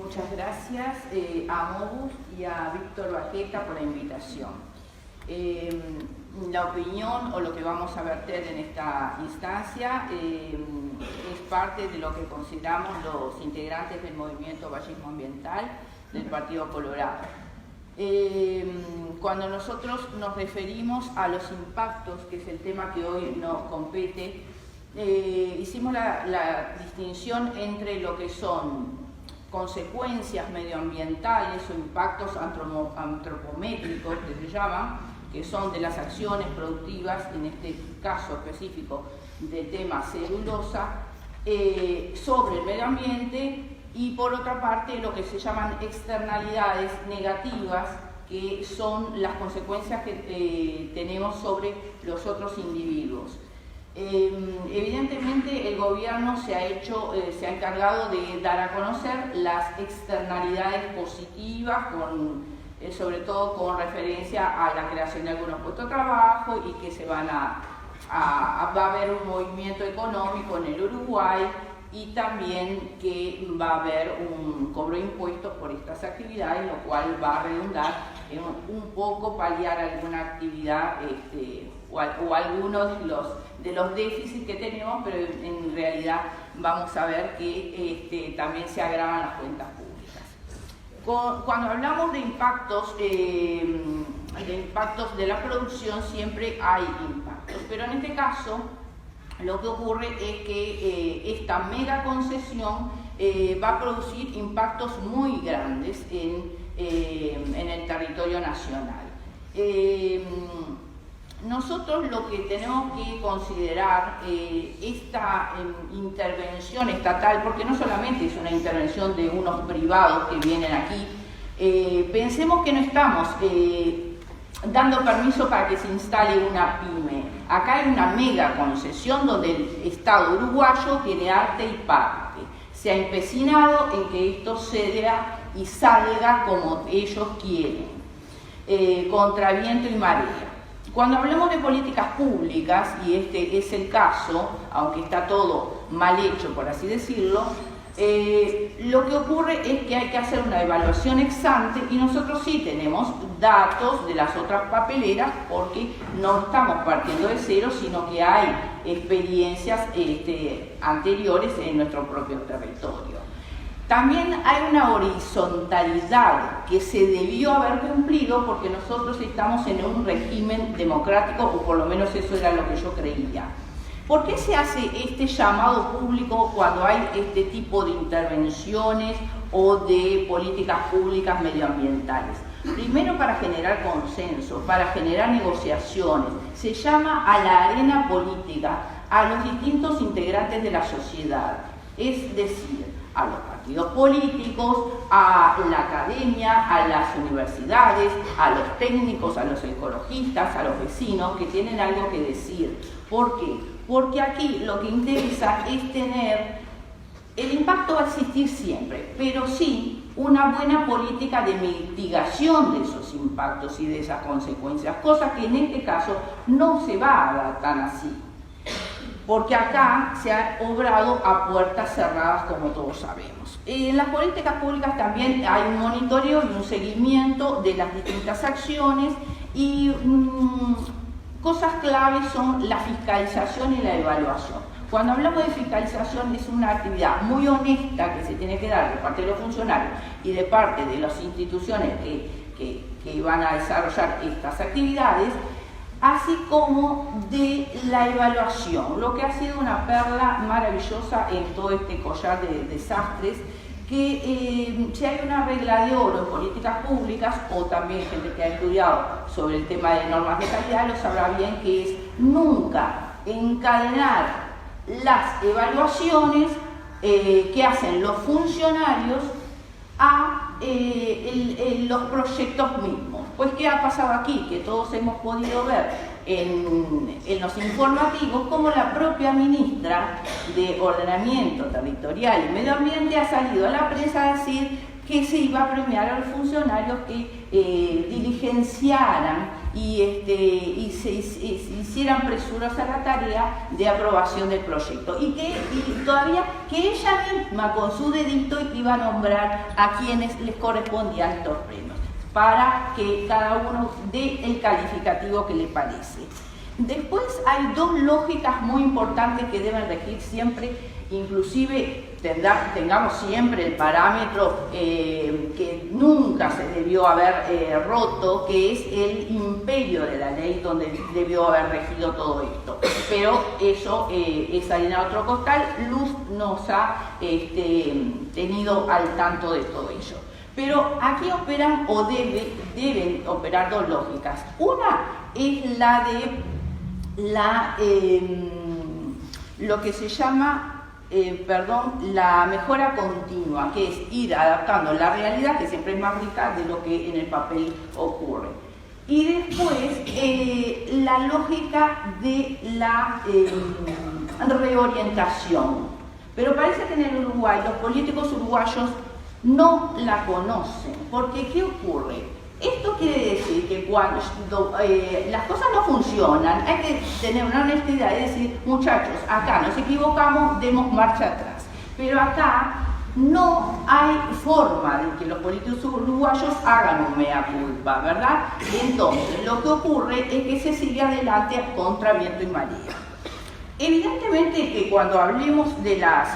Muchas gracias a Mobus y a Víctor Bajeca por la invitación. La opinión o lo que vamos a verter en esta instancia es parte de lo que consideramos los integrantes del movimiento Vallismo Ambiental del Partido Colorado. Cuando nosotros nos referimos a los impactos, que es el tema que hoy nos compete, hicimos la distinción entre lo que son consecuencias medioambientales o impactos antropométricos, que se llaman, que son de las acciones productivas, en este caso específico del tema celulosa, sobre el medio ambiente, y por otra parte lo que se llaman externalidades negativas, que son las consecuencias que tenemos sobre los otros individuos. Evidentemente el gobierno se ha encargado de dar a conocer las externalidades positivas, sobre todo con referencia a la creación de algunos puestos de trabajo, y que va a haber un movimiento económico en el Uruguay, y también que va a haber un cobro de impuestos por estas actividades, lo cual va a redundar en un poco paliar alguna actividad o algunos de los déficits que tenemos, pero en realidad vamos a ver que también se agravan las cuentas públicas. Cuando hablamos de impactos de la producción, siempre hay impactos, pero en este caso lo que ocurre es que esta mega concesión va a producir impactos muy grandes en el territorio nacional. Nosotros lo que tenemos que considerar esta intervención estatal, porque no solamente es una intervención de unos privados que vienen aquí, pensemos que no estamos dando permiso para que se instale una pyme. Acá hay una mega concesión donde el Estado uruguayo tiene arte y parte. Se ha empecinado en que esto sea y salga como ellos quieren, contra viento y marea. Cuando hablamos de políticas públicas, y este es el caso, aunque está todo mal hecho, por así decirlo, lo que ocurre es que hay que hacer una evaluación ex ante, y nosotros sí tenemos datos de las otras papeleras, porque no estamos partiendo de cero, sino que hay experiencias anteriores en nuestro propio territorio. También hay una horizontalidad que se debió haber cumplido, porque nosotros estamos en un régimen democrático, o por lo menos eso era lo que yo creía. ¿Por qué se hace este llamado público cuando hay este tipo de intervenciones o de políticas públicas medioambientales? Primero, para generar consenso, para generar negociaciones. Se llama a la arena política a los distintos integrantes de la sociedad, es decir, a los partidos políticos, a la academia, a las universidades, a los técnicos, a los ecologistas, a los vecinos que tienen algo que decir. ¿Por qué? Porque aquí lo que interesa es tener, el impacto va a existir siempre, pero sí una buena política de mitigación de esos impactos y de esas consecuencias, cosa que en este caso no se va a dar tan así, porque acá se ha obrado a puertas cerradas, como todos sabemos. En las políticas públicas también hay un monitoreo y un seguimiento de las distintas acciones, y cosas claves son la fiscalización y la evaluación. Cuando hablamos de fiscalización, es una actividad muy honesta que se tiene que dar de parte de los funcionarios y de parte de las instituciones que van a desarrollar estas actividades, así como de la evaluación, lo que ha sido una perla maravillosa en todo este collar de desastres, que si hay una regla de oro en políticas públicas, o también gente que ha estudiado sobre el tema de normas de calidad lo sabrá bien, que es nunca encadenar las evaluaciones que hacen los funcionarios a los proyectos mismos. Pues, ¿qué ha pasado aquí? Que todos hemos podido ver en los informativos cómo la propia ministra de Ordenamiento Territorial y Medio Ambiente ha salido a la prensa a decir que se iba a premiar a los funcionarios que diligenciaran y se hicieran presuros a la tarea de aprobación del proyecto. Y todavía que ella misma con su dedito iba a nombrar a quienes les correspondían estos premios, para que cada uno dé el calificativo que le parece. Después hay dos lógicas muy importantes que deben regir siempre, inclusive tengamos siempre el parámetro que nunca se debió haber roto, que es el imperio de la ley donde debió haber regido todo esto. Pero eso es harina de otro costal. Luz nos ha tenido al tanto de todo ello. Pero aquí operan o deben operar dos lógicas. Una es la de lo que se llama la mejora continua, que es ir adaptando la realidad, que siempre es más rica de lo que en el papel ocurre. Y después la lógica de la reorientación. Pero parece que en el Uruguay los políticos uruguayos no la conocen, porque ¿qué ocurre? Esto quiere decir que cuando las cosas no funcionan, hay que tener una honestidad y decir, muchachos, acá nos equivocamos, demos marcha atrás. Pero acá no hay forma de que los políticos uruguayos hagan un mea culpa, ¿verdad? Entonces, lo que ocurre es que se sigue adelante contra viento y marea. Evidentemente que cuando hablemos de las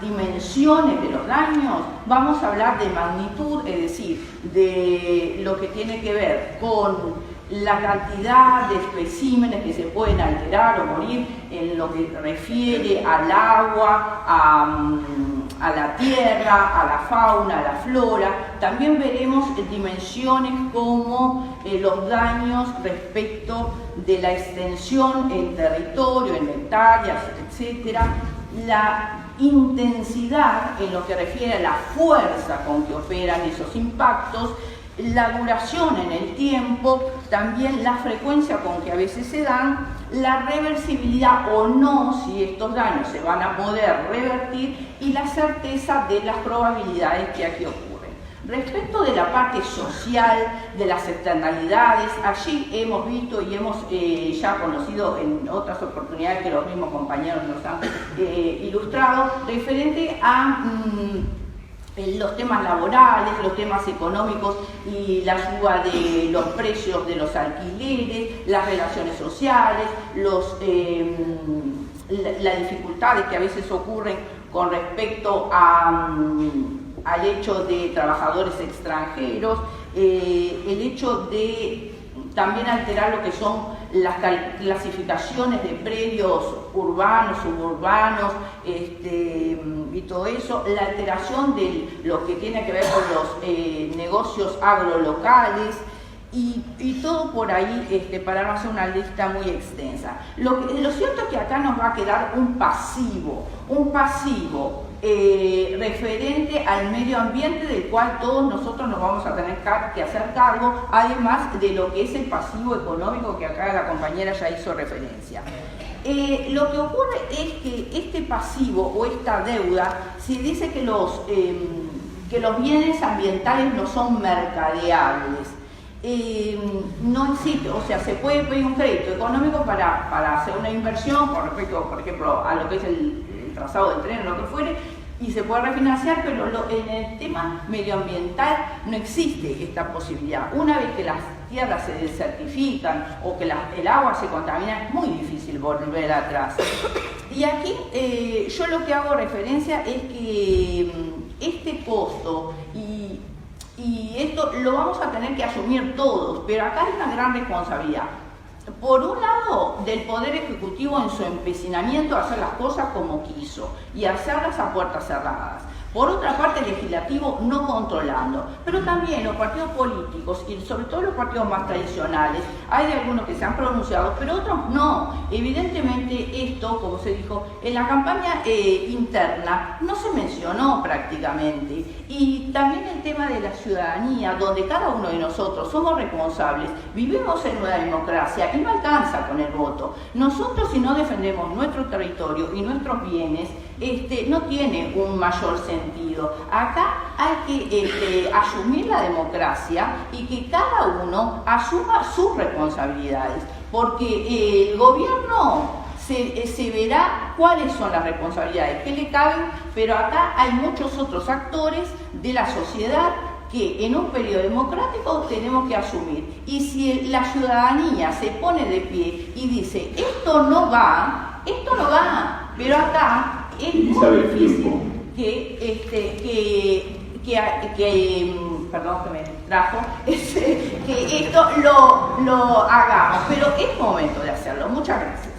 dimensiones de los daños, vamos a hablar de magnitud, es decir, de lo que tiene que ver con la cantidad de especímenes que se pueden alterar o morir en lo que refiere al agua, a la tierra, a la fauna, a la flora. También veremos dimensiones como los daños respecto de la extensión en territorio, en hectáreas, etcétera. La intensidad en lo que refiere a la fuerza con que operan esos impactos, la duración en el tiempo, también la frecuencia con que a veces se dan, la reversibilidad o no, si estos daños se van a poder revertir, y la certeza de las probabilidades que aquí ocurren. Respecto de la parte social, de las externalidades, allí hemos visto y hemos ya conocido en otras oportunidades que los mismos compañeros nos han ilustrado, referente a los temas laborales, los temas económicos y la suba de los precios de los alquileres, las relaciones sociales, las dificultades que a veces ocurren con respecto al hecho de trabajadores extranjeros, el hecho de también alterar lo que son las clasificaciones de predios urbanos, suburbanos, y todo eso, la alteración de lo que tiene que ver con los negocios agrolocales y todo por ahí, para no hacer una lista muy extensa. Lo cierto es que acá nos va a quedar un pasivo referente al medio ambiente, del cual todos nosotros nos vamos a tener que hacer cargo, además de lo que es el pasivo económico que acá la compañera ya hizo referencia. Lo que ocurre es que este pasivo o esta deuda, se dice que los bienes ambientales no son mercadeables. No existe, o sea, se puede pedir un crédito económico para hacer una inversión con respecto, por ejemplo, a lo que es el trazado del tren o lo que fuere, y se puede refinanciar, pero en el tema medioambiental no existe esta posibilidad. Una vez que las tierras se desertifican o que el agua se contamina, es muy difícil volver atrás. Y aquí yo lo que hago referencia es que este costo y esto lo vamos a tener que asumir todos, pero acá hay una gran responsabilidad. Por un lado, del Poder Ejecutivo en su empecinamiento a hacer las cosas como quiso y hacerlas a puertas cerradas. Por otra parte, el legislativo no controlando, pero también los partidos políticos y sobre todo los partidos más tradicionales, hay de algunos que se han pronunciado, pero otros no. Evidentemente esto, como se dijo, en la campaña interna no se mencionó prácticamente. Y también el tema de la ciudadanía, donde cada uno de nosotros somos responsables, vivimos en una democracia y no alcanza con el voto. Nosotros, si no defendemos nuestro territorio y nuestros bienes, no tiene un mayor sentido sentido. Acá hay que asumir la democracia y que cada uno asuma sus responsabilidades, porque el gobierno se verá cuáles son las responsabilidades que le caben, pero acá hay muchos otros actores de la sociedad que en un periodo democrático tenemos que asumir. Y si la ciudadanía se pone de pie y dice, esto no va, pero acá es muy difícil perdón que me trajo, que esto lo hagamos, pero es momento de hacerlo. Muchas gracias.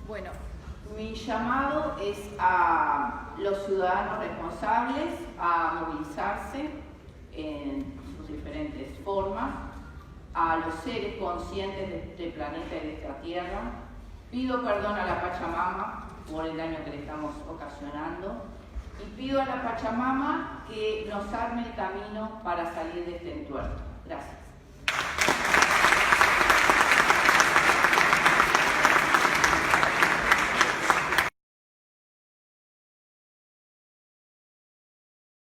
Bueno, mi llamado es a los ciudadanos responsables a movilizarse en sus diferentes formas, a los seres conscientes de este planeta y de esta tierra. Pido perdón a la Pachamama por el daño que le estamos ocasionando y pido a la Pachamama que nos arme el camino para salir de este entuerto. Gracias.